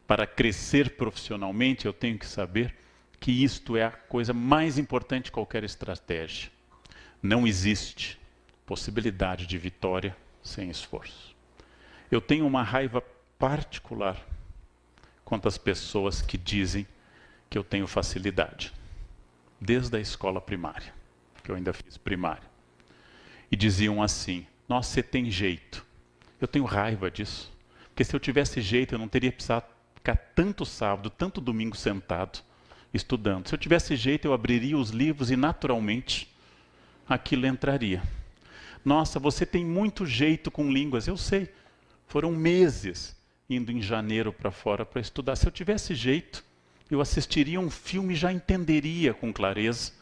para crescer profissionalmente, eu tenho que saber que isto é a coisa mais importante de qualquer estratégia. Não existe possibilidade de vitória sem esforço. Eu tenho uma raiva particular quanto às pessoas que dizem que eu tenho facilidade. Desde a escola primária, que eu ainda fiz primária. E diziam assim, nossa, você tem jeito. Eu tenho raiva disso. Porque se eu tivesse jeito, eu não teria precisado ficar tanto sábado, tanto domingo sentado, estudando. Se eu tivesse jeito, eu abriria os livros e naturalmente aquilo entraria. Nossa, você tem muito jeito com línguas. Eu sei. Foram meses indo em janeiro para fora para estudar. Se eu tivesse jeito, eu assistiria um filme e já entenderia com clareza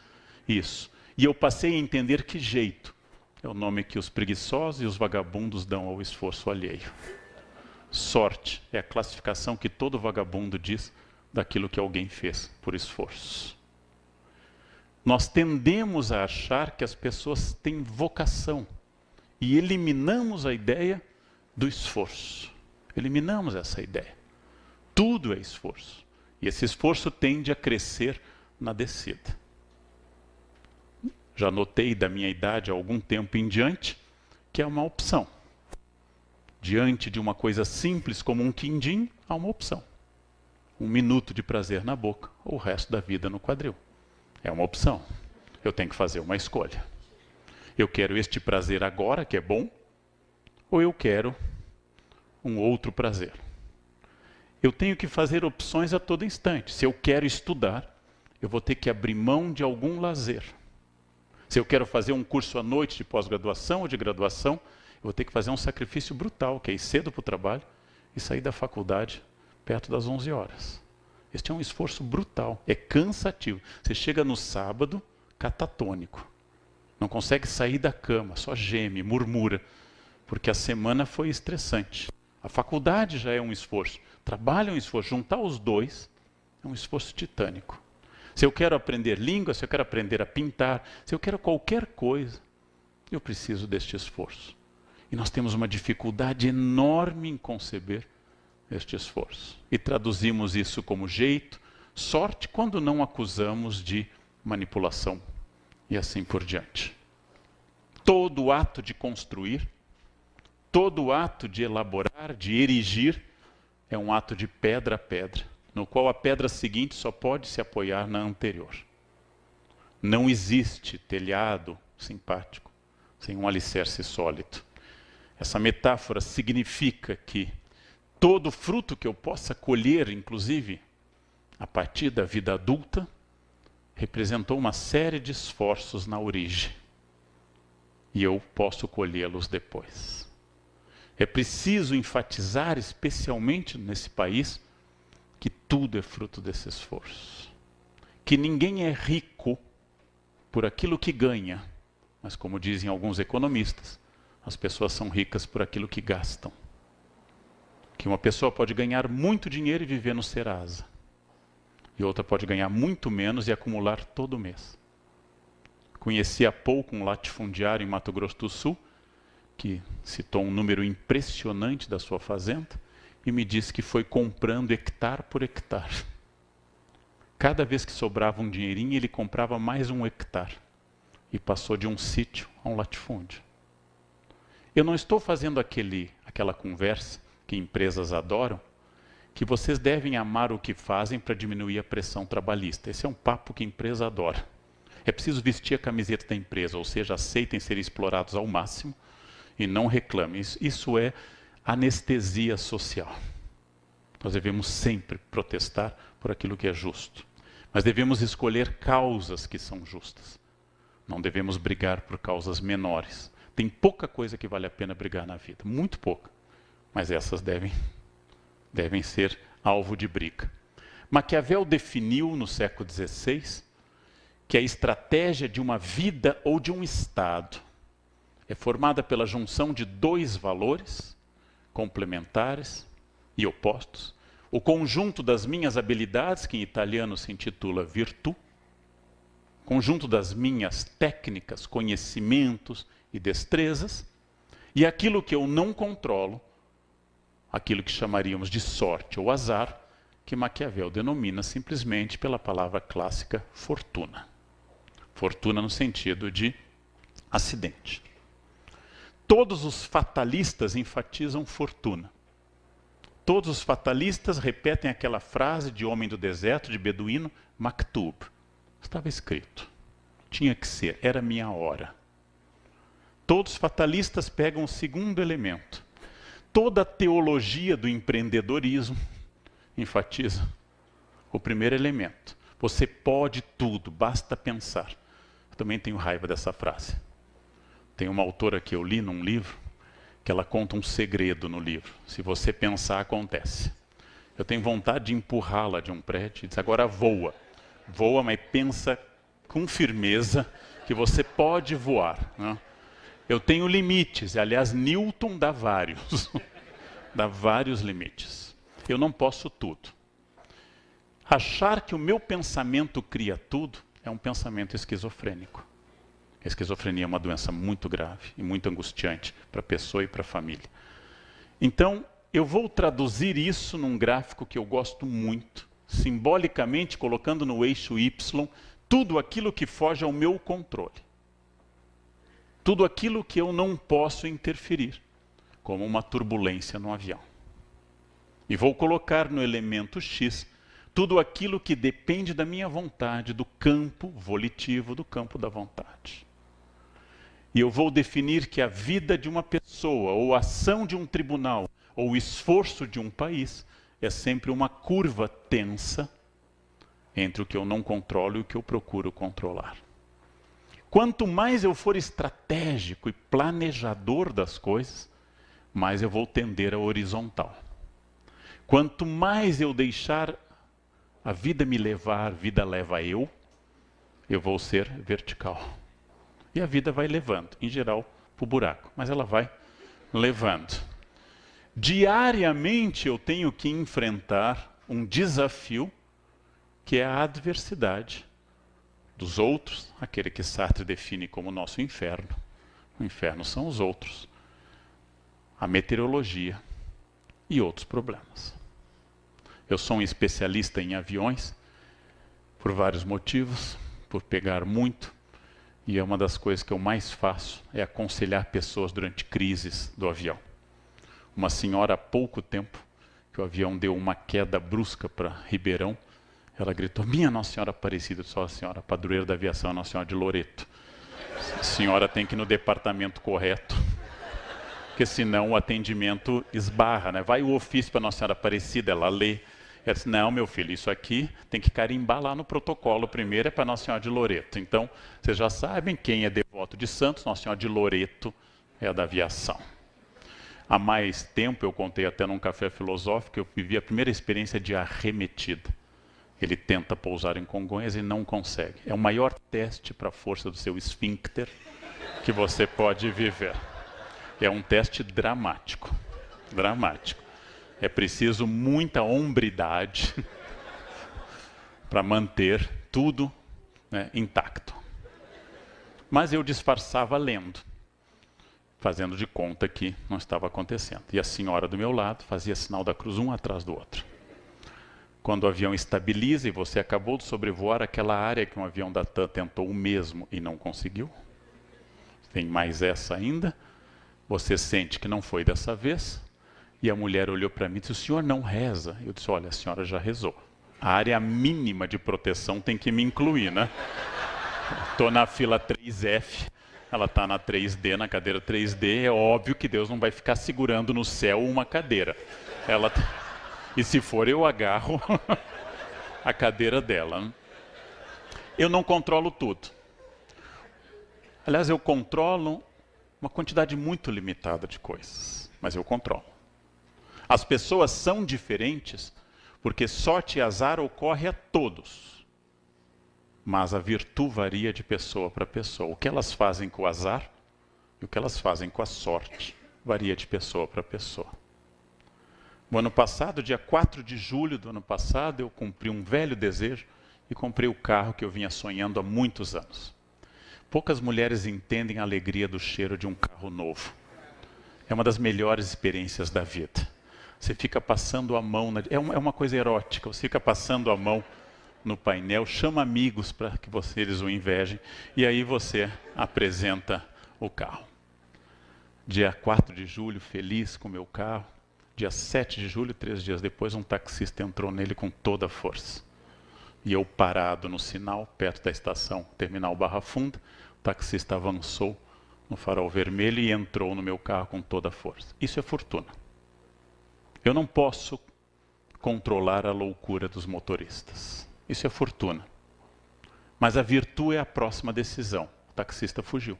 isso. E eu passei a entender que jeito é o nome que os preguiçosos e os vagabundos dão ao esforço alheio. Sorte é a classificação que todo vagabundo diz daquilo que alguém fez por esforço. Nós tendemos a achar que as pessoas têm vocação e eliminamos a ideia do esforço. Eliminamos essa ideia. Tudo é esforço. E esse esforço tende a crescer na descida. Já notei da minha idade há algum tempo em diante que é uma opção. Diante de uma coisa simples como um quindim, há uma opção. 1 minuto de prazer na boca ou o resto da vida no quadril. É uma opção. Eu tenho que fazer uma escolha. Eu quero este prazer agora, que é bom, ou eu quero um outro prazer. Eu tenho que fazer opções a todo instante. Se eu quero estudar, eu vou ter que abrir mão de algum lazer. Se eu quero fazer um curso à noite de pós-graduação ou de graduação, eu vou ter que fazer um sacrifício brutal, que é ir cedo para o trabalho e sair da faculdade perto das 11 horas. Este é um esforço brutal, é cansativo. Você chega no sábado, catatônico. Não consegue sair da cama, só geme, murmura, porque a semana foi estressante. A faculdade já é um esforço, trabalho é um esforço, juntar os dois é um esforço titânico. Se eu quero aprender língua, se eu quero aprender a pintar, se eu quero qualquer coisa, eu preciso deste esforço. E nós temos uma dificuldade enorme em conceber este esforço. E traduzimos isso como jeito, sorte, quando não acusamos de manipulação e assim por diante. Todo ato de construir, todo ato de elaborar, de erigir, é um ato de pedra a pedra, no qual a pedra seguinte só pode se apoiar na anterior. Não existe telhado simpático sem um alicerce sólido. Essa metáfora significa que todo fruto que eu possa colher, inclusive a partir da vida adulta, representou uma série de esforços na origem. E eu posso colhê-los depois. É preciso enfatizar, especialmente nesse país, que tudo é fruto desse esforço. Que ninguém é rico por aquilo que ganha, mas como dizem alguns economistas, as pessoas são ricas por aquilo que gastam. Que uma pessoa pode ganhar muito dinheiro e viver no Serasa. E outra pode ganhar muito menos e acumular todo mês. Conheci há pouco um latifundiário em Mato Grosso do Sul, que citou um número impressionante da sua fazenda, e me disse que foi comprando hectare por hectare. Cada vez que sobrava um dinheirinho, ele comprava mais um hectare. E passou de um sítio a um latifúndio. Eu não estou fazendo aquela conversa que empresas adoram, que vocês devem amar o que fazem para diminuir a pressão trabalhista. Esse é um papo que a empresa adora. É preciso vestir a camiseta da empresa, ou seja, aceitem ser explorados ao máximo e não reclamem. Isso é anestesia social. Nós devemos sempre protestar por aquilo que é justo. Mas devemos escolher causas que são justas. Não devemos brigar por causas menores. Tem pouca coisa que vale a pena brigar na vida, muito pouca. Mas essas devem ser alvo de briga. Maquiavel definiu no século XVI que a estratégia de uma vida ou de um Estado é formada pela junção de dois valores complementares e opostos. O conjunto das minhas habilidades, que em italiano se intitula virtù, conjunto das minhas técnicas, conhecimentos e destrezas, e aquilo que eu não controlo, aquilo que chamaríamos de sorte ou azar, que Maquiavel denomina simplesmente pela palavra clássica fortuna. Fortuna no sentido de acidente. Todos os fatalistas enfatizam fortuna. Todos os fatalistas repetem aquela frase de homem do deserto, de beduíno, maktub. Estava escrito. Tinha que ser, era minha hora. Todos os fatalistas pegam o segundo elemento. Toda a teologia do empreendedorismo enfatiza o primeiro elemento. Você pode tudo, basta pensar. Eu também tenho raiva dessa frase. Tem uma autora que eu li num livro, que ela conta um segredo no livro. Se você pensar, acontece. Eu tenho vontade de empurrá-la de um prédio e dizer, agora voa. Voa, mas pensa com firmeza que você pode voar, né? Eu tenho limites, aliás, Newton dá vários. Dá vários limites. Eu não posso tudo. Achar que o meu pensamento cria tudo é um pensamento esquizofrênico. A esquizofrenia é uma doença muito grave e muito angustiante para a pessoa e para a família. Então, eu vou traduzir isso num gráfico que eu gosto muito, simbolicamente colocando no eixo Y tudo aquilo que foge ao meu controle. Tudo aquilo que eu não posso interferir, como uma turbulência no avião. E vou colocar no elemento X tudo aquilo que depende da minha vontade, do campo volitivo, do campo da vontade. E eu vou definir que a vida de uma pessoa, ou a ação de um tribunal, ou o esforço de um país, é sempre uma curva tensa entre o que eu não controlo e o que eu procuro controlar. Quanto mais eu for estratégico e planejador das coisas, mais eu vou tender à horizontal. Quanto mais eu deixar a vida me levar, a vida leva eu vou ser vertical. E a vida vai levando, em geral, para o buraco, mas ela vai levando. Diariamente eu tenho que enfrentar um desafio que é a adversidade dos outros, aquele que Sartre define como nosso inferno. O inferno são os outros, a meteorologia e outros problemas. Eu sou um especialista em aviões, por vários motivos, por pegar muito, e é uma das coisas que eu mais faço, é aconselhar pessoas durante crises do avião. Uma senhora há pouco tempo, que o avião deu uma queda brusca para Ribeirão, ela gritou, minha Nossa Senhora Aparecida, só a senhora, padroeira da aviação, a Nossa Senhora de Loreto. A senhora tem que ir no departamento correto, porque senão o atendimento esbarra, né? Vai o ofício para a Nossa Senhora Aparecida, ela lê. Ela disse, não, meu filho, isso aqui tem que carimbar lá no protocolo. Primeiro é para Nossa Senhora de Loreto. Então, vocês já sabem quem é devoto de Santos, Nossa Senhora de Loreto é a da aviação. Há mais tempo, eu contei até num café filosófico, eu vivi a primeira experiência de arremetida. Ele tenta pousar em Congonhas e não consegue. É o maior teste para a força do seu esfíncter que você pode viver. É um teste dramático. Dramático. É preciso muita hombridade para manter tudo, né, intacto. Mas eu disfarçava lendo, fazendo de conta que não estava acontecendo. E a senhora do meu lado fazia sinal da cruz um atrás do outro. Quando o avião estabiliza e você acabou de sobrevoar aquela área que um avião da TAM tentou o mesmo e não conseguiu, tem mais essa ainda, você sente que não foi dessa vez, e a mulher olhou para mim e disse, o senhor não reza? Eu disse, olha, a senhora já rezou. A área mínima de proteção tem que me incluir, né? Estou na fila 3F, ela está na 3D, na cadeira 3D, é óbvio que Deus não vai ficar segurando no céu uma cadeira. E se for, eu agarro a cadeira dela. Eu não controlo tudo. Aliás, eu controlo uma quantidade muito limitada de coisas, mas eu controlo. As pessoas são diferentes porque sorte e azar ocorre a todos. Mas a virtude varia de pessoa para pessoa. O que elas fazem com o azar e o que elas fazem com a sorte varia de pessoa para pessoa. No ano passado, dia 4 de julho do ano passado, eu cumpri um velho desejo e comprei o carro que eu vinha sonhando há muitos anos. Poucas mulheres entendem a alegria do cheiro de um carro novo. É uma das melhores experiências da vida. Você fica passando a mão, é uma coisa erótica, você fica passando a mão no painel, chama amigos para que eles o invejem, e aí você apresenta o carro. Dia 4 de julho, feliz com o meu carro. Dia 7 de julho, 3 dias depois, um taxista entrou nele com toda a força. E eu parado no sinal, perto da estação Terminal Barra Funda, o taxista avançou no farol vermelho e entrou no meu carro com toda a força. Isso é fortuna. Eu não posso controlar a loucura dos motoristas. Isso é fortuna. Mas a virtude é a próxima decisão. O taxista fugiu.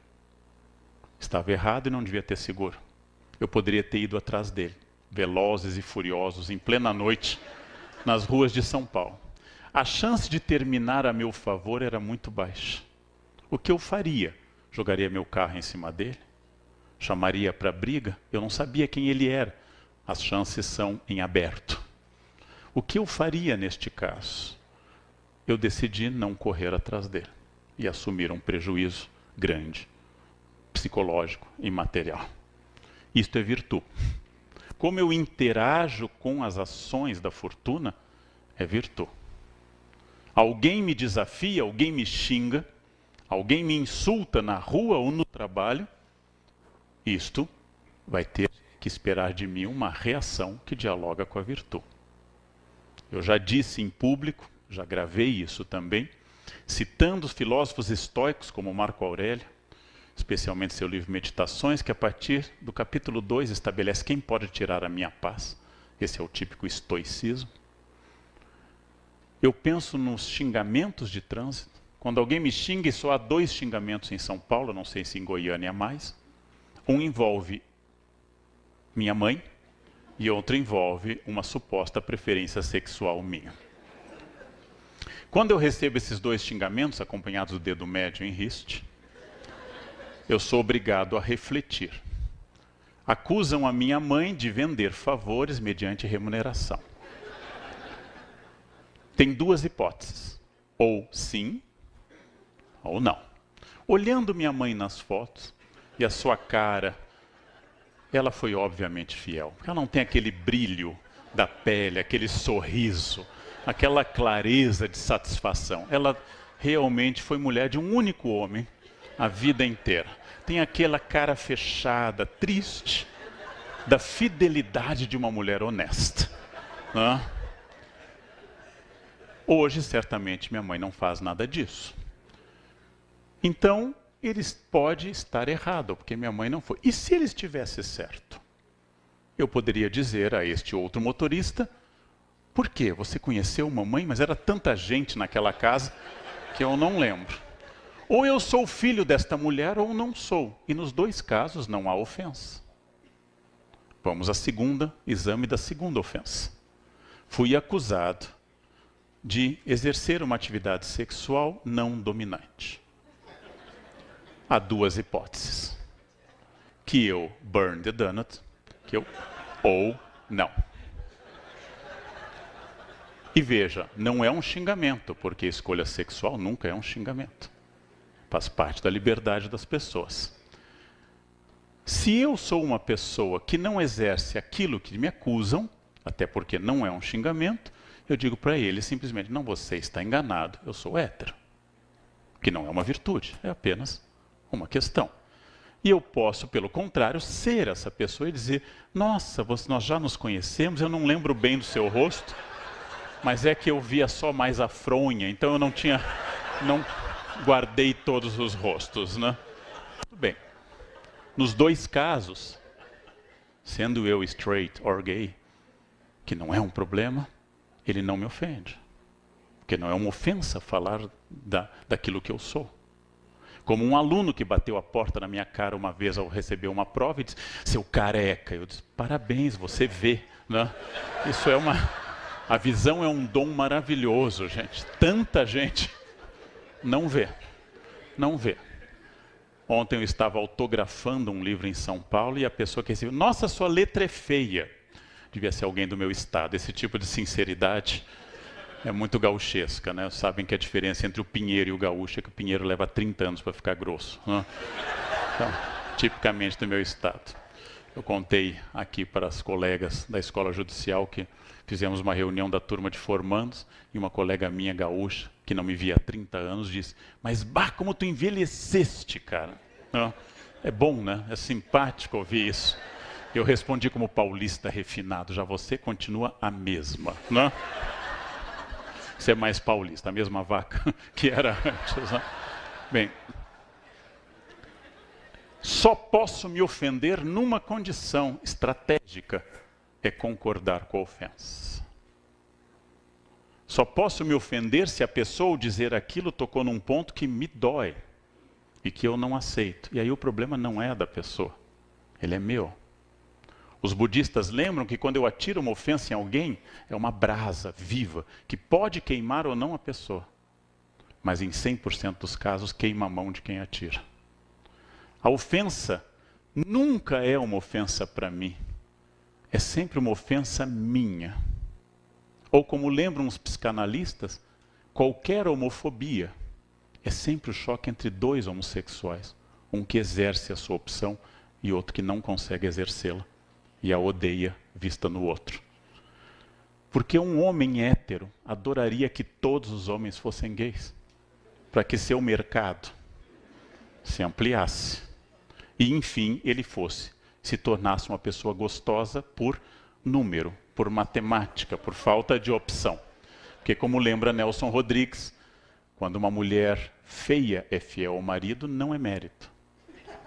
Estava errado e não devia ter seguro. Eu poderia ter ido atrás dele, velozes e furiosos, em plena noite, nas ruas de São Paulo. A chance de terminar a meu favor era muito baixa. O que eu faria? Jogaria meu carro em cima dele? Chamaria para briga? Eu não sabia quem ele era. As chances são em aberto. O que eu faria neste caso? Eu decidi não correr atrás dele e assumir um prejuízo grande, psicológico e material. Isto é virtude. Como eu interajo com as ações da fortuna, é virtude. Alguém me desafia, alguém me xinga, alguém me insulta na rua ou no trabalho, isto vai ter que esperar de mim uma reação que dialoga com a virtude. Eu já disse em público, já gravei isso também, citando os filósofos estoicos como Marco Aurélio, especialmente seu livro Meditações, que a partir do capítulo 2 estabelece quem pode tirar a minha paz. Esse é o típico estoicismo. Eu penso nos xingamentos de trânsito. Quando alguém me xinga, e só há 2 xingamentos em São Paulo, não sei se em Goiânia há mais. Um envolve minha mãe e outro envolve uma suposta preferência sexual minha. Quando eu recebo esses 2 xingamentos, acompanhados do dedo médio em riste, eu sou obrigado a refletir. Acusam a minha mãe de vender favores mediante remuneração. Tem 2 hipóteses, ou sim, ou não. Olhando minha mãe nas fotos, e a sua cara, ela foi obviamente fiel. Ela não tem aquele brilho da pele, aquele sorriso, aquela clareza de satisfação. Ela realmente foi mulher de um único homem a vida inteira. Tem aquela cara fechada, triste, da fidelidade de uma mulher honesta. Hoje, certamente, minha mãe não faz nada disso. Então, eles podem estar errados, porque minha mãe não foi. E se ele estivesse certo? Eu poderia dizer a este outro motorista, por quê? Você conheceu mamãe, mas era tanta gente naquela casa que eu não lembro. Ou eu sou filho desta mulher ou não sou. E nos 2 casos não há ofensa. Vamos ao exame da segunda ofensa. Fui acusado de exercer uma atividade sexual não dominante. Há 2 hipóteses. Que eu burn the donut, ou não. E veja, não é um xingamento, porque a escolha sexual nunca é um xingamento. Faz parte da liberdade das pessoas. Se eu sou uma pessoa que não exerce aquilo que me acusam, até porque não é um xingamento, eu digo para ele simplesmente, não, você está enganado, eu sou hétero. Que não é uma virtude, é apenas uma questão. E eu posso, pelo contrário, ser essa pessoa e dizer, nossa, nós já nos conhecemos, eu não lembro bem do seu rosto, mas é que eu via só mais a fronha, então eu não guardei todos os rostos, né? Tudo bem. Nos 2 casos, sendo eu straight or gay, que não é um problema, ele não me ofende. Porque não é uma ofensa falar daquilo que eu sou. Como um aluno que bateu a porta na minha cara uma vez ao receber uma prova e disse, seu careca. Eu disse, parabéns, você vê. Né? Isso é a visão é um dom maravilhoso, gente. Tanta gente não vê. Não vê. Ontem eu estava autografando um livro em São Paulo e a pessoa que recebeu, nossa, sua letra é feia. Devia ser alguém do meu estado. Esse tipo de sinceridade é muito gauchesca, né? Sabem que a diferença entre o pinheiro e o gaúcho é que o pinheiro leva 30 anos para ficar grosso. Né? Então, tipicamente do meu estado. Eu contei aqui para as colegas da escola judicial que fizemos uma reunião da turma de formandos e uma colega minha gaúcha, que não me via há 30 anos, disse: mas bah, como tu envelheceste, cara. Não, é bom, né? É simpático ouvir isso. Eu respondi como paulista refinado: já você continua a mesma, né? Você é mais paulista, a mesma vaca que era antes, né? Bem, só posso me ofender numa condição estratégica: é concordar com a ofensa. Só posso me ofender se a pessoa ao dizer aquilo tocou num ponto que me dói e que eu não aceito. E aí o problema não é da pessoa, ele é meu. Os budistas lembram que quando eu atiro uma ofensa em alguém, é uma brasa viva que pode queimar ou não a pessoa, mas em 100% dos casos queima a mão de quem atira. A ofensa nunca é uma ofensa para mim, é sempre uma ofensa minha. Ou como lembram os psicanalistas, qualquer homofobia é sempre o choque entre dois homossexuais, um que exerce a sua opção e outro que não consegue exercê-la e a odeia vista no outro. Porque um homem hétero adoraria que todos os homens fossem gays, para que seu mercado se ampliasse e, enfim, ele se tornasse uma pessoa gostosa por número, por matemática, por falta de opção. Porque, como lembra Nelson Rodrigues, quando uma mulher feia é fiel ao marido, não é mérito.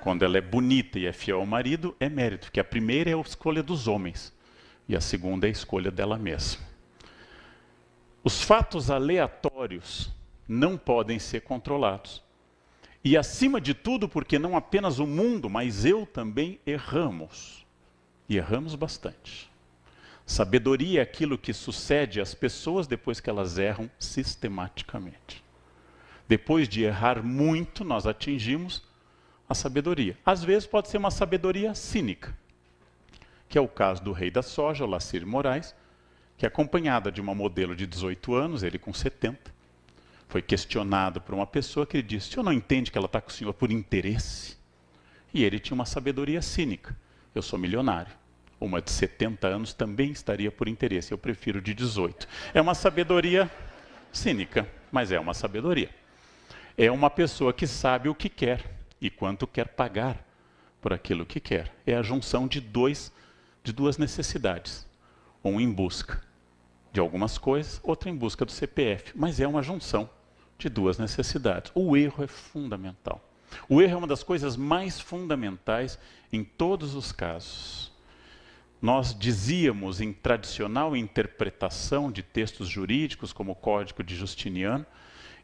Quando ela é bonita e é fiel ao marido, é mérito, porque a primeira é a escolha dos homens e a segunda é a escolha dela mesma. Os fatos aleatórios não podem ser controlados. E acima de tudo, porque não apenas o mundo, mas eu também erramos. E erramos bastante. Sabedoria é aquilo que sucede às pessoas depois que elas erram sistematicamente. Depois de errar muito, nós atingimos a sabedoria. Às vezes pode ser uma sabedoria cínica, que é o caso do rei da soja, Olacir Moraes, que é acompanhada de uma modelo de 18 anos, ele com 70, foi questionado por uma pessoa que ele disse: o senhor não entende que ela está com o senhor por interesse? E ele tinha uma sabedoria cínica: eu sou milionário. Uma de 70 anos também estaria por interesse, eu prefiro de 18. É uma sabedoria cínica, mas é uma sabedoria. É uma pessoa que sabe o que quer e quanto quer pagar por aquilo que quer. É a junção de duas necessidades. Um em busca de algumas coisas, outro em busca do CPF. Mas é uma junção de duas necessidades. O erro é fundamental. O erro é uma das coisas mais fundamentais em todos os casos. Nós dizíamos em tradicional interpretação de textos jurídicos, como o Código de Justiniano,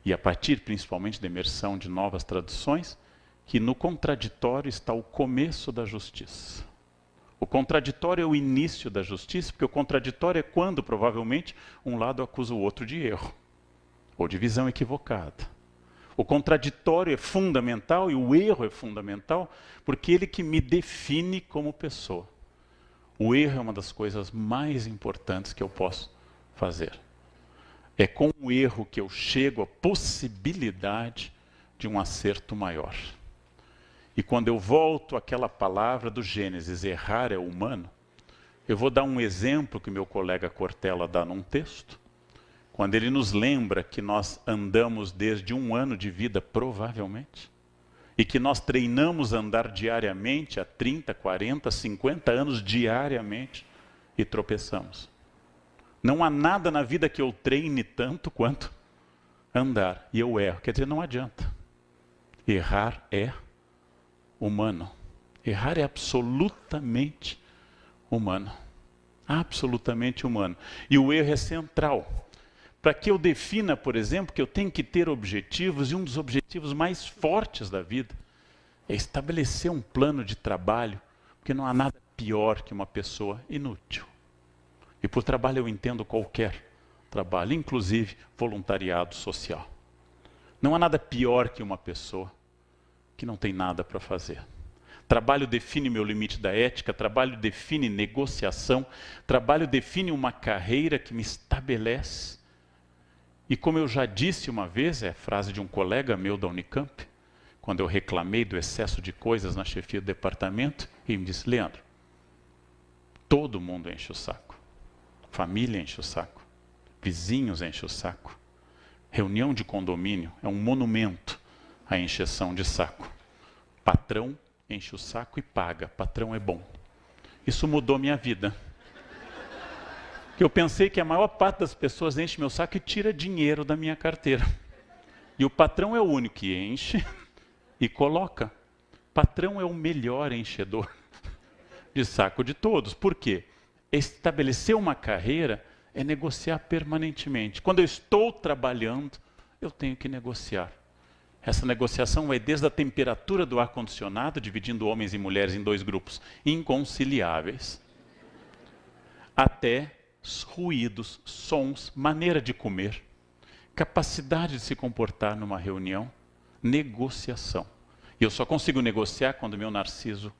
e a partir principalmente da emersão de novas traduções, que no contraditório está o começo da justiça. O contraditório é o início da justiça, porque o contraditório é quando, provavelmente, um lado acusa o outro de erro, ou de visão equivocada. O contraditório é fundamental e o erro é fundamental, porque ele que me define como pessoa. O erro é uma das coisas mais importantes que eu posso fazer. É com o erro que eu chego à possibilidade de um acerto maior. E quando eu volto àquela palavra do Gênesis, errar é humano, eu vou dar um exemplo que meu colega Cortella dá num texto, quando ele nos lembra que nós andamos desde 1 ano de vida, provavelmente, e que nós treinamos a andar diariamente há 30, 40, 50 anos diariamente e tropeçamos. Não há nada na vida que eu treine tanto quanto andar, e eu erro. Quer dizer, não adianta. Errar é humano. Errar é absolutamente humano. Absolutamente humano. E o erro é central. Para que eu defina, por exemplo, que eu tenho que ter objetivos, e um dos objetivos mais fortes da vida é estabelecer um plano de trabalho, porque não há nada pior que uma pessoa inútil. E por trabalho eu entendo qualquer trabalho, inclusive voluntariado social. Não há nada pior que uma pessoa que não tem nada para fazer. Trabalho define meu limite da ética, trabalho define negociação, trabalho define uma carreira que me estabelece. E como eu já disse uma vez, é a frase de um colega meu da Unicamp, quando eu reclamei do excesso de coisas na chefia do departamento, ele me disse: Leandro, Todo mundo enche o saco. Família enche o saco. Vizinhos enche o saco. Reunião de condomínio é um monumento à encheção de saco. Patrão enche o saco e paga. Patrão é bom. Isso mudou minha vida. Eu pensei que a maior parte das pessoas enche meu saco e tira dinheiro da minha carteira. E o patrão é o único que enche e coloca. Patrão é o melhor enchedor de saco de todos. Por quê? Estabelecer uma carreira é negociar permanentemente. Quando eu estou trabalhando, eu tenho que negociar. Essa negociação vai desde a temperatura do ar-condicionado, dividindo homens e mulheres em 2 grupos inconciliáveis, até ruídos, sons, maneira de comer, capacidade de se comportar numa reunião, negociação. E eu só consigo negociar quando meu narciso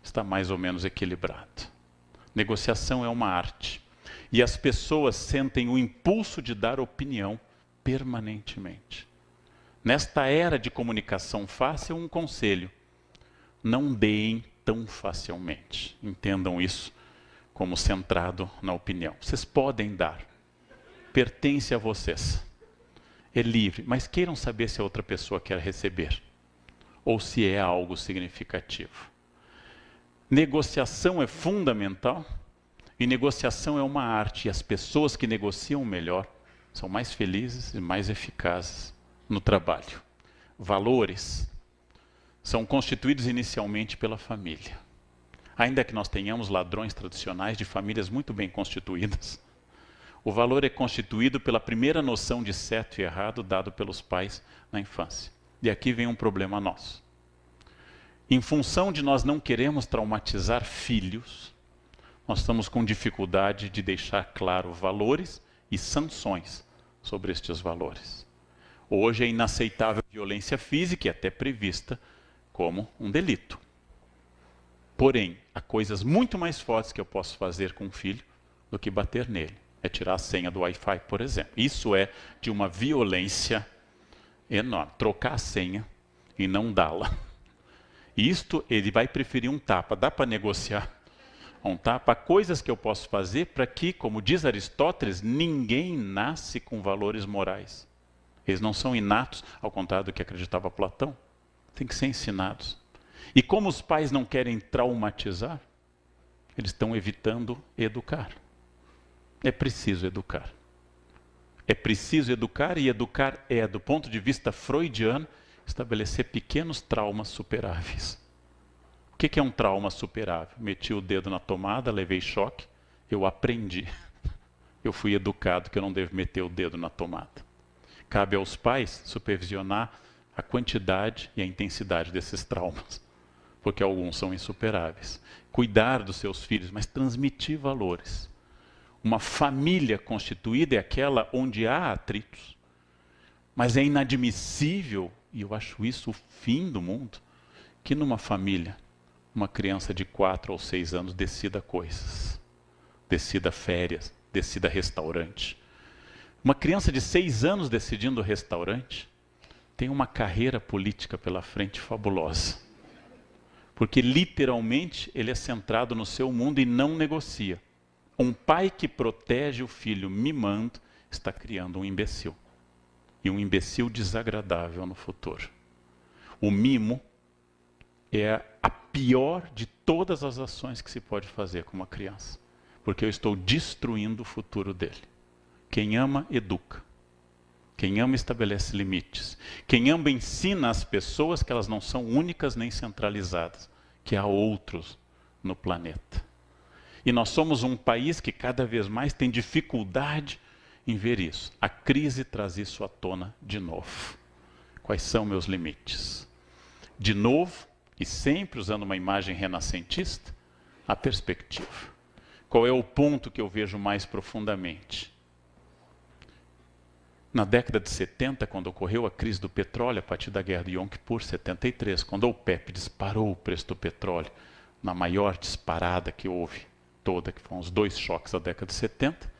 está mais ou menos equilibrado. Negociação é uma arte. E as pessoas sentem o impulso de dar opinião permanentemente. Nesta era de comunicação fácil, um conselho: não deem tão facilmente. Entendam isso como centrado na opinião. Vocês podem dar. Pertence a vocês. É livre, mas queiram saber se a outra pessoa quer receber. Ou se é algo significativo. Negociação é fundamental. E negociação é uma arte. E as pessoas que negociam melhor são mais felizes e mais eficazes no trabalho. Valores são constituídos inicialmente pela família. Ainda que nós tenhamos ladrões tradicionais de famílias muito bem constituídas, o valor é constituído pela primeira noção de certo e errado dado pelos pais na infância. E aqui vem um problema nosso. Em função de nós não queremos traumatizar filhos, nós estamos com dificuldade de deixar claro valores e sanções sobre estes valores. Hoje é inaceitável violência física e até prevista como um delito. Porém, há coisas muito mais fortes que eu posso fazer com um filho do que bater nele. É tirar a senha do Wi-Fi, por exemplo. Isso é de uma violência enorme. Trocar a senha e não dá-la. Isto, ele vai preferir um tapa. Dá para negociar um tapa? Há coisas que eu posso fazer para que, como diz Aristóteles, ninguém nasce com valores morais. Eles não são inatos, ao contrário do que acreditava Platão. Tem que ser ensinados. E como os pais não querem traumatizar, eles estão evitando educar. É preciso educar. É preciso educar, e educar é, do ponto de vista freudiano, estabelecer pequenos traumas superáveis. O que é um trauma superável? Meti o dedo na tomada, levei choque, eu aprendi. Eu fui educado que eu não devo meter o dedo na tomada. Cabe aos pais supervisionar a quantidade e a intensidade desses traumas, porque alguns são insuperáveis. Cuidar dos seus filhos, mas transmitir valores. Uma família constituída é aquela onde há atritos, mas é inadmissível, e eu acho isso o fim do mundo, que numa família, uma criança de 4 ou 6 anos decida coisas, decida férias, decida restaurante. Uma criança de 6 anos decidindo restaurante tem uma carreira política pela frente fabulosa. Porque literalmente ele é centrado no seu mundo e não negocia. Um pai que protege o filho mimando está criando um imbecil. E um imbecil desagradável no futuro. O mimo é a pior de todas as ações que se pode fazer com uma criança. Porque eu estou destruindo o futuro dele. Quem ama, educa. Quem ama, estabelece limites. Quem ama, ensina as pessoas que elas não são únicas nem centralizadas, que há outros no planeta. E nós somos um país que cada vez mais tem dificuldade em ver isso. A crise traz isso à tona de novo. Quais são meus limites? De novo, e sempre usando uma imagem renascentista, a perspectiva. Qual é o ponto que eu vejo mais profundamente? Na década de 70, quando ocorreu a crise do petróleo, a partir da guerra de Yom Kippur, 73, quando a OPEP disparou o preço do petróleo, na maior disparada que houve toda, que foram os 2 choques da década de 70,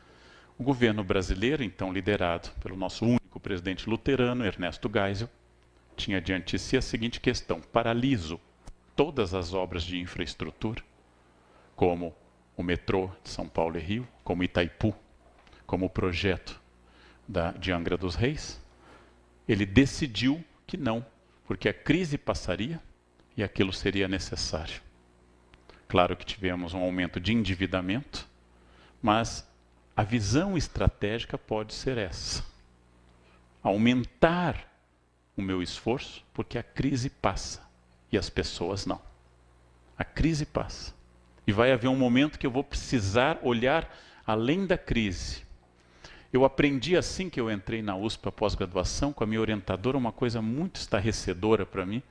o governo brasileiro, então liderado pelo nosso único presidente luterano, Ernesto Geisel, tinha diante de si a seguinte questão: paraliso todas as obras de infraestrutura, como o metrô de São Paulo e Rio, como Itaipu, como o projeto de Angra dos Reis, ele decidiu que não, porque a crise passaria e aquilo seria necessário. Claro que tivemos um aumento de endividamento, mas a visão estratégica pode ser essa: aumentar o meu esforço, porque a crise passa e as pessoas não. A crise passa. E vai haver um momento que eu vou precisar olhar além da crise. Eu aprendi assim que eu entrei na USP para pós-graduação, com a minha orientadora, uma coisa muito estarrecedora para mim,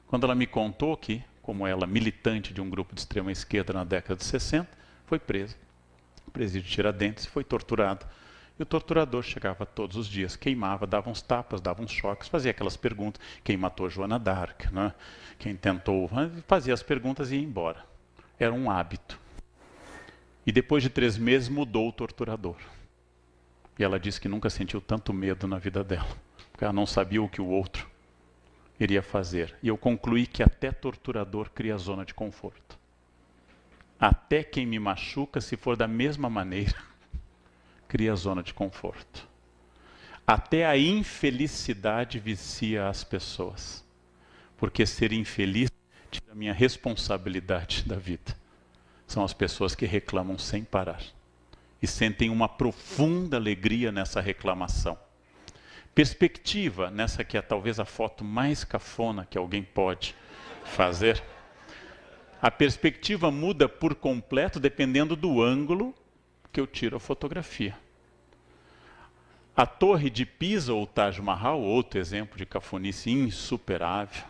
quando ela me contou que, como ela, militante de um grupo de extrema esquerda na década de 60, foi presa, presídio de Tiradentes, foi torturado. E o torturador chegava todos os dias, queimava, dava uns tapas, dava uns choques, fazia aquelas perguntas, quem matou Joana d'Arc, né? Quem tentou, fazia as perguntas e ia embora. Era um hábito. E depois de 3 meses mudou o torturador. E ela disse que nunca sentiu tanto medo na vida dela, porque ela não sabia o que o outro iria fazer. E eu concluí que até torturador cria zona de conforto. Até quem me machuca, se for da mesma maneira, cria zona de conforto. Até a infelicidade vicia as pessoas. Porque ser infeliz tira a minha responsabilidade da vida. São as pessoas que reclamam sem parar. E sentem uma profunda alegria nessa reclamação. Perspectiva, nessa que é talvez a foto mais cafona que alguém pode fazer. A perspectiva muda por completo dependendo do ângulo que eu tiro a fotografia. A Torre de Pisa ou Taj Mahal, outro exemplo de cafonice insuperável.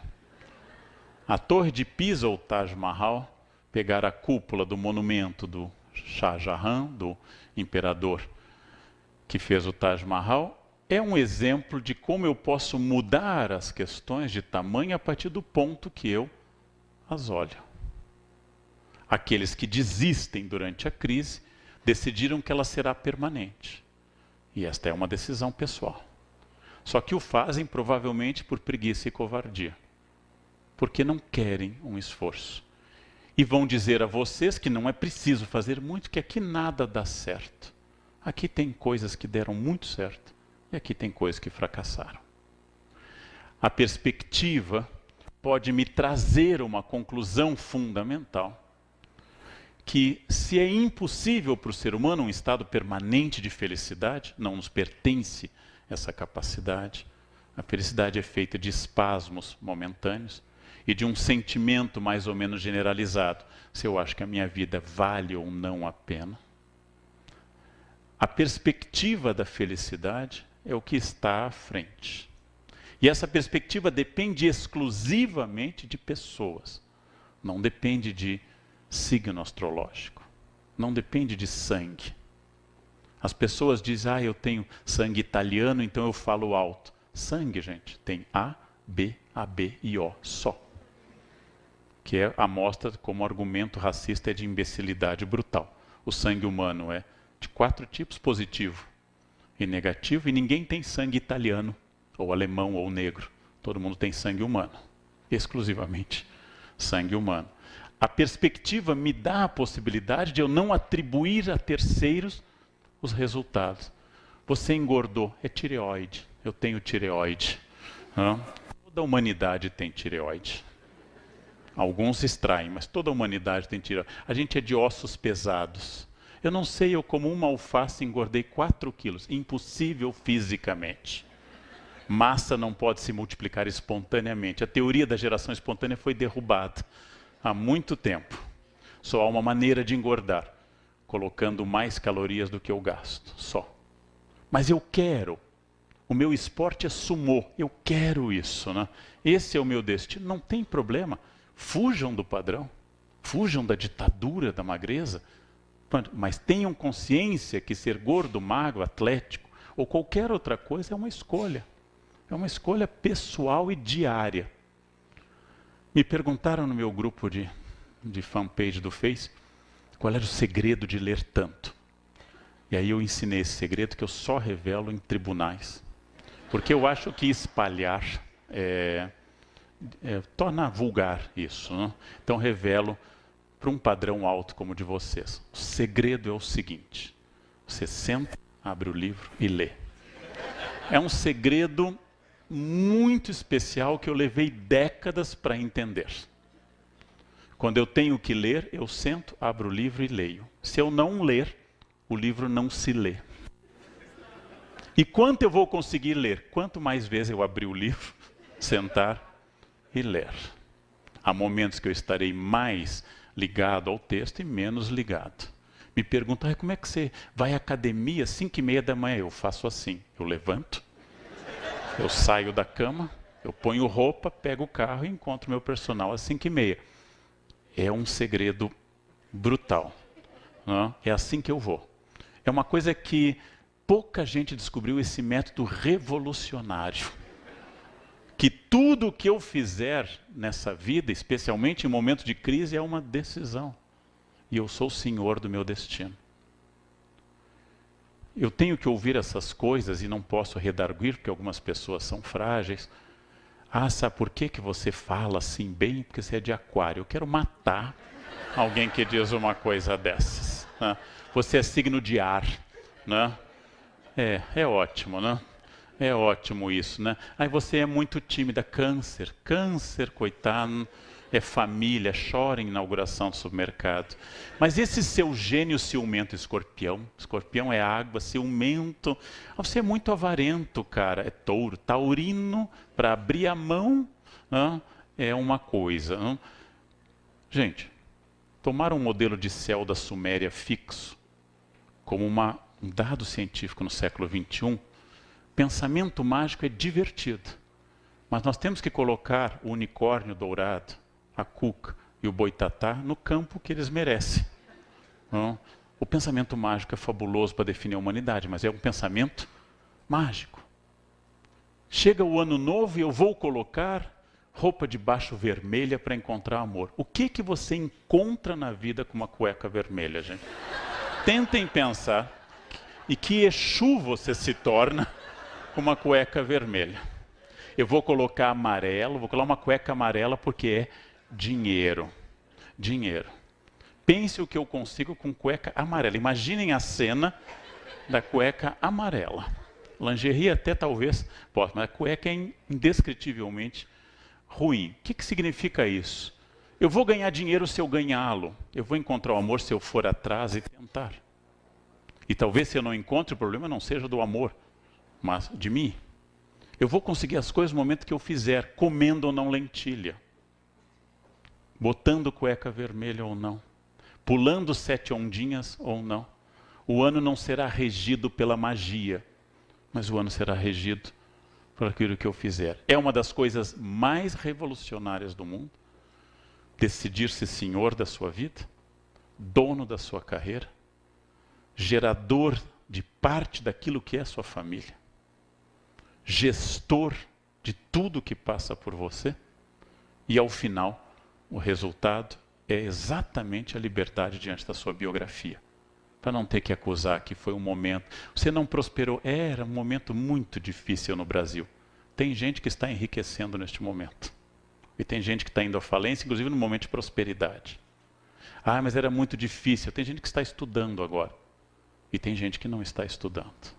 A Torre de Pisa ou Taj Mahal, pegar a cúpula do monumento do Shah Jahan, do imperador que fez o Taj Mahal, é um exemplo de como eu posso mudar as questões de tamanho a partir do ponto que eu as olho. Aqueles que desistem durante a crise decidiram que ela será permanente. E esta é uma decisão pessoal. Só que o fazem provavelmente por preguiça e covardia. Porque não querem um esforço. E vão dizer a vocês que não é preciso fazer muito, que aqui nada dá certo. Aqui tem coisas que deram muito certo e aqui tem coisas que fracassaram. A perspectiva pode me trazer uma conclusão fundamental, que se é impossível para o ser humano um estado permanente de felicidade, não nos pertence essa capacidade. A felicidade é feita de espasmos momentâneos e de um sentimento mais ou menos generalizado, se eu acho que a minha vida vale ou não a pena. A perspectiva da felicidade é o que está à frente. E essa perspectiva depende exclusivamente de pessoas. Não depende de signo astrológico. Não depende de sangue. As pessoas dizem, eu tenho sangue italiano, então eu falo alto. Sangue, gente, tem A, B, AB e O, só. Que é a mostra como argumento racista é de imbecilidade brutal. O sangue humano é de 4 tipos, positivo e negativo, e ninguém tem sangue italiano, ou alemão, ou negro. Todo mundo tem sangue humano, exclusivamente sangue humano. A perspectiva me dá a possibilidade de eu não atribuir a terceiros os resultados. Você engordou, é tireoide, eu tenho tireoide. Toda a humanidade tem tireoide. Alguns extraem, mas toda a humanidade tem tireoide. A gente é de ossos pesados. Eu não sei, eu como uma alface engordei 4 quilos. Impossível fisicamente. Massa não pode se multiplicar espontaneamente. A teoria da geração espontânea foi derrubada há muito tempo. Só há uma maneira de engordar, colocando mais calorias do que eu gasto, só. Mas eu quero. O meu esporte é sumô. Eu quero isso, né? Esse é o meu destino. Não tem problema. Fujam do padrão. Fujam da ditadura da magreza. Mas tenham consciência que ser gordo, magro, atlético ou qualquer outra coisa é uma escolha. É uma escolha pessoal e diária. Me perguntaram no meu grupo de fanpage do Face qual era o segredo de ler tanto. E aí eu ensinei esse segredo que eu só revelo em tribunais. Porque eu acho que espalhar torna vulgar isso, né? Então revelo para um padrão alto como o de vocês. O segredo é o seguinte: você senta, abre o livro e lê. É um segredo muito especial que eu levei décadas para entender. Quando eu tenho que ler, eu sento, abro o livro e leio. Se eu não ler, o livro não se lê. E quanto eu vou conseguir ler? Quanto mais vezes eu abrir o livro, sentar e ler. Há momentos que eu estarei mais ligado ao texto e menos ligado. Me perguntam, como é que você vai à academia às 5h30 da manhã? Eu faço assim, eu levanto, eu saio da cama, eu ponho roupa, pego o carro e encontro meu personal às 5h30. É um segredo brutal. Não? É assim que eu vou. É uma coisa que pouca gente descobriu, esse método revolucionário. Que tudo o que eu fizer nessa vida, especialmente em momentos de crise, é uma decisão. E eu sou o senhor do meu destino. Eu tenho que ouvir essas coisas e não posso redarguir, porque algumas pessoas são frágeis. Sabe por que você fala assim bem? Porque você é de aquário. Eu quero matar alguém que diz uma coisa dessas. Né? Você é signo de ar. Né? É ótimo, né? É ótimo isso, né? Aí você é muito tímida. Câncer, coitado. É família, chora em inauguração do supermercado. Mas esse seu gênio ciumento, escorpião é água, ciumento, você é muito avarento, cara, é touro, taurino, para abrir a mão, né, é uma coisa. Né? Gente, tomar um modelo de céu da Suméria fixo, como um dado científico no século XXI, pensamento mágico é divertido, mas nós temos que colocar o unicórnio dourado, a cuca e o boitatá no campo que eles merecem. Não? O pensamento mágico é fabuloso para definir a humanidade, mas é um pensamento mágico. Chega o ano novo e eu vou colocar roupa de baixo vermelha para encontrar amor. O que você encontra na vida com uma cueca vermelha, gente? Tentem pensar. E que Exu você se torna com uma cueca vermelha? Eu vou colocar amarelo, vou colocar uma cueca amarela porque é dinheiro. Dinheiro. Pense o que eu consigo com cueca amarela. Imaginem a cena da cueca amarela. Lingerie até talvez possa, mas a cueca é indescritivelmente ruim. O que significa isso? Eu vou ganhar dinheiro se eu ganhá-lo. Eu vou encontrar o amor se eu for atrás e tentar. E talvez se eu não encontre, o problema não seja do amor, mas de mim. Eu vou conseguir as coisas no momento que eu fizer, comendo ou não lentilha. Botando cueca vermelha ou não. Pulando 7 ondinhas ou não. O ano não será regido pela magia, mas o ano será regido por aquilo que eu fizer. É uma das coisas mais revolucionárias do mundo. Decidir-se senhor da sua vida, dono da sua carreira, gerador de parte daquilo que é a sua família, gestor de tudo que passa por você, e ao final, o resultado é exatamente a liberdade diante da sua biografia. Para não ter que acusar que foi um momento... Você não prosperou. Era um momento muito difícil no Brasil. Tem gente que está enriquecendo neste momento. E tem gente que está indo à falência, inclusive no momento de prosperidade. Mas era muito difícil. Tem gente que está estudando agora. E tem gente que não está estudando.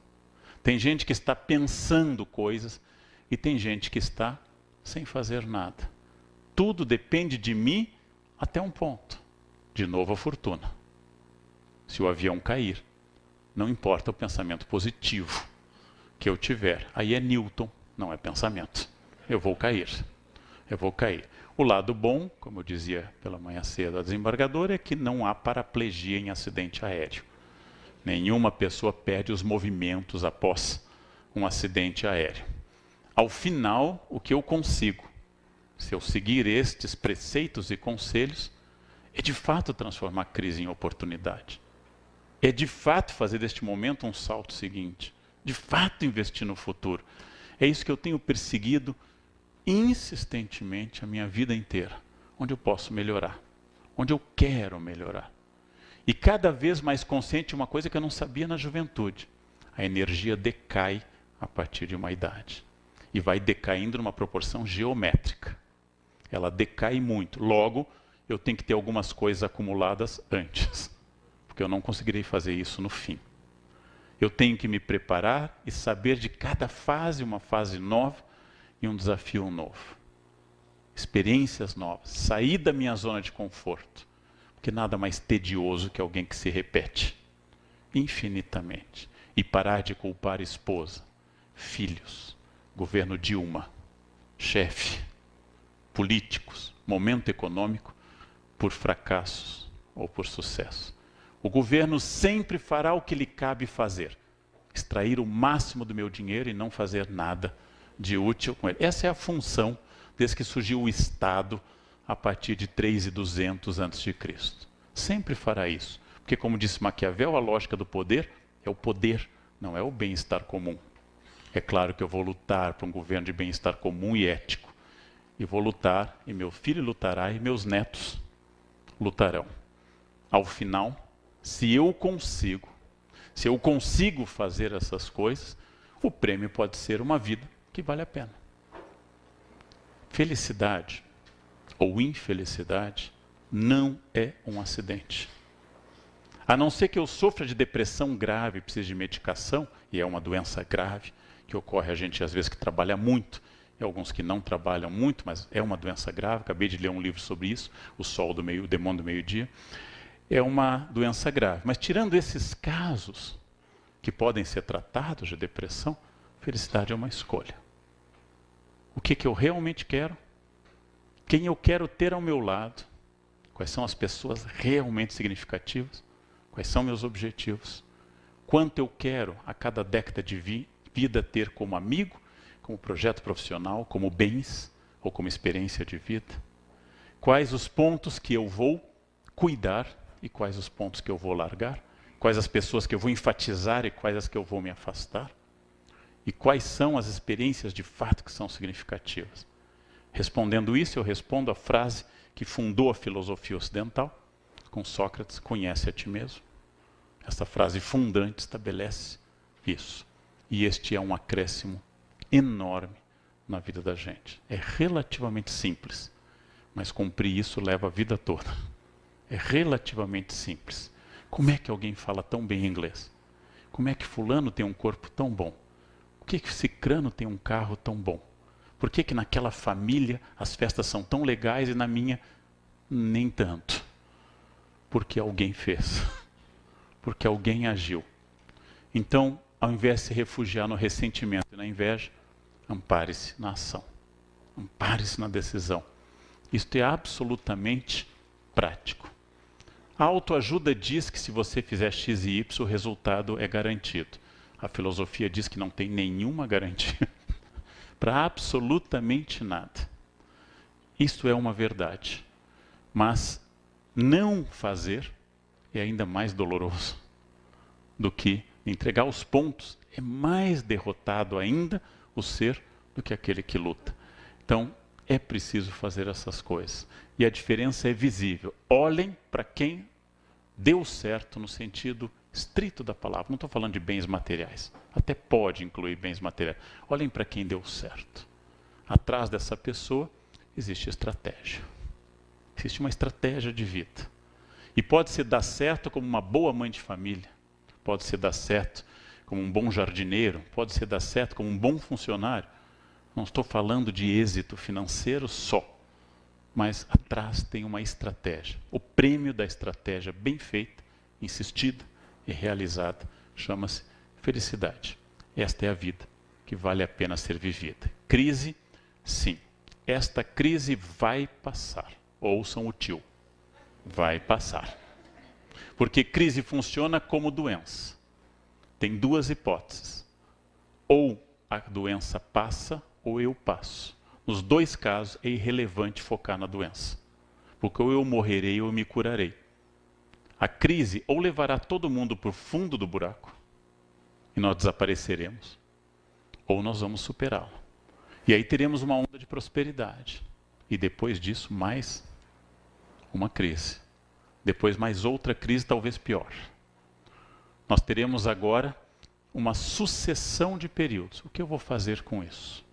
Tem gente que está pensando coisas. E tem gente que está sem fazer nada. Tudo depende de mim até um ponto. De novo a fortuna. Se o avião cair, não importa o pensamento positivo que eu tiver. Aí é Newton, não é pensamento. Eu vou cair. Eu vou cair. O lado bom, como eu dizia pela manhã cedo a desembargadora, é que não há paraplegia em acidente aéreo. Nenhuma pessoa perde os movimentos após um acidente aéreo. Ao final, o que eu consigo, se eu seguir estes preceitos e conselhos, é de fato transformar a crise em oportunidade. É de fato fazer deste momento um salto seguinte. De fato investir no futuro. É isso que eu tenho perseguido insistentemente a minha vida inteira. Onde eu posso melhorar. Onde eu quero melhorar. E cada vez mais consciente de uma coisa que eu não sabia na juventude. A energia decai a partir de uma idade. E vai decaindo numa proporção geométrica. Ela decai muito. Logo, eu tenho que ter algumas coisas acumuladas antes, porque eu não conseguirei fazer isso no fim. Eu tenho que me preparar e saber de cada fase uma fase nova e um desafio novo. Experiências novas, sair da minha zona de conforto, porque nada mais tedioso que alguém que se repete infinitamente. E parar de culpar esposa, filhos, governo Dilma, chefe, políticos, momento econômico, por fracassos ou por sucesso. O governo sempre fará o que lhe cabe fazer. Extrair o máximo do meu dinheiro e não fazer nada de útil com ele. Essa é a função desde que surgiu o Estado a partir de 3.200 a.C. Sempre fará isso. Porque, como disse Maquiavel, a lógica do poder é o poder, não é o bem-estar comum. É claro que eu vou lutar para um governo de bem-estar comum e ético. E vou lutar, e meu filho lutará, e meus netos lutarão. Ao final, se eu consigo fazer essas coisas, o prêmio pode ser uma vida que vale a pena. Felicidade ou infelicidade não é um acidente. A não ser que eu sofra de depressão grave, precise de medicação, e é uma doença grave, que ocorre a gente às vezes que trabalha muito, e alguns que não trabalham muito, mas é uma doença grave. Acabei de ler um livro sobre isso, O Sol do Meio, o Demônio do Meio-Dia. É uma doença grave. Mas tirando esses casos que podem ser tratados de depressão, felicidade é uma escolha. O que eu realmente quero? Quem eu quero ter ao meu lado? Quais são as pessoas realmente significativas? Quais são meus objetivos? Quanto eu quero a cada década de vida ter como amigo, como projeto profissional, como bens ou como experiência de vida? Quais os pontos que eu vou cuidar e quais os pontos que eu vou largar? Quais as pessoas que eu vou enfatizar e quais as que eu vou me afastar? E quais são as experiências de fato que são significativas? Respondendo isso, eu respondo a frase que fundou a filosofia ocidental, com Sócrates: conhece a ti mesmo. Esta frase fundante estabelece isso. E este é um acréscimo enorme na vida da gente. É relativamente simples, mas cumprir isso leva a vida toda. É relativamente simples. Como é que alguém fala tão bem inglês? Como é que fulano tem um corpo tão bom? Por que cicrano tem um carro tão bom? Por que naquela família as festas são tão legais e na minha nem tanto? Porque alguém fez. Porque alguém agiu. Então, ao invés de se refugiar no ressentimento e na inveja, ampare-se na ação. Ampare-se na decisão. Isto é absolutamente prático. A autoajuda diz que se você fizer X e Y, o resultado é garantido. A filosofia diz que não tem nenhuma garantia para absolutamente nada. Isto é uma verdade. Mas não fazer é ainda mais doloroso do que entregar os pontos. É mais derrotado ainda o ser do que aquele que luta. Então, é preciso fazer essas coisas. E a diferença é visível. Olhem para quem deu certo no sentido estrito da palavra. Não estou falando de bens materiais. Até pode incluir bens materiais. Olhem para quem deu certo. Atrás dessa pessoa existe estratégia. Existe uma estratégia de vida. E pode-se dar certo como uma boa mãe de família. Pode-se dar certo como um bom jardineiro. Pode-se dar certo como um bom funcionário. Não estou falando de êxito financeiro só. Mas atrás tem uma estratégia. O prêmio da estratégia bem feita, insistida e realizada chama-se felicidade. Esta é a vida que vale a pena ser vivida. Crise, sim. Esta crise vai passar. Ouçam o tio. Vai passar. Porque crise funciona como doença. Tem duas hipóteses. Ou a doença passa ou eu passo. Nos dois casos é irrelevante focar na doença. Porque ou eu morrerei ou eu me curarei. A crise ou levará todo mundo para o fundo do buraco e nós desapareceremos, ou nós vamos superá-la. E aí teremos uma onda de prosperidade. E depois disso, mais uma crise. Depois mais outra crise, talvez pior. Nós teremos agora uma sucessão de períodos. O que eu vou fazer com isso?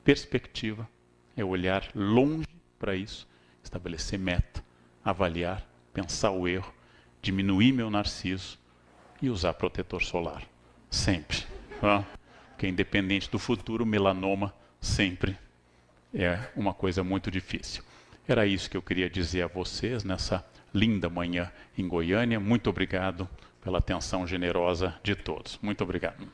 Perspectiva é olhar longe para isso, estabelecer meta, avaliar, pensar o erro, diminuir meu narciso e usar protetor solar. Sempre. Tá? Porque independente do futuro, melanoma sempre é uma coisa muito difícil. Era isso que eu queria dizer a vocês nessa linda manhã em Goiânia. Muito obrigado pela atenção generosa de todos. Muito obrigado.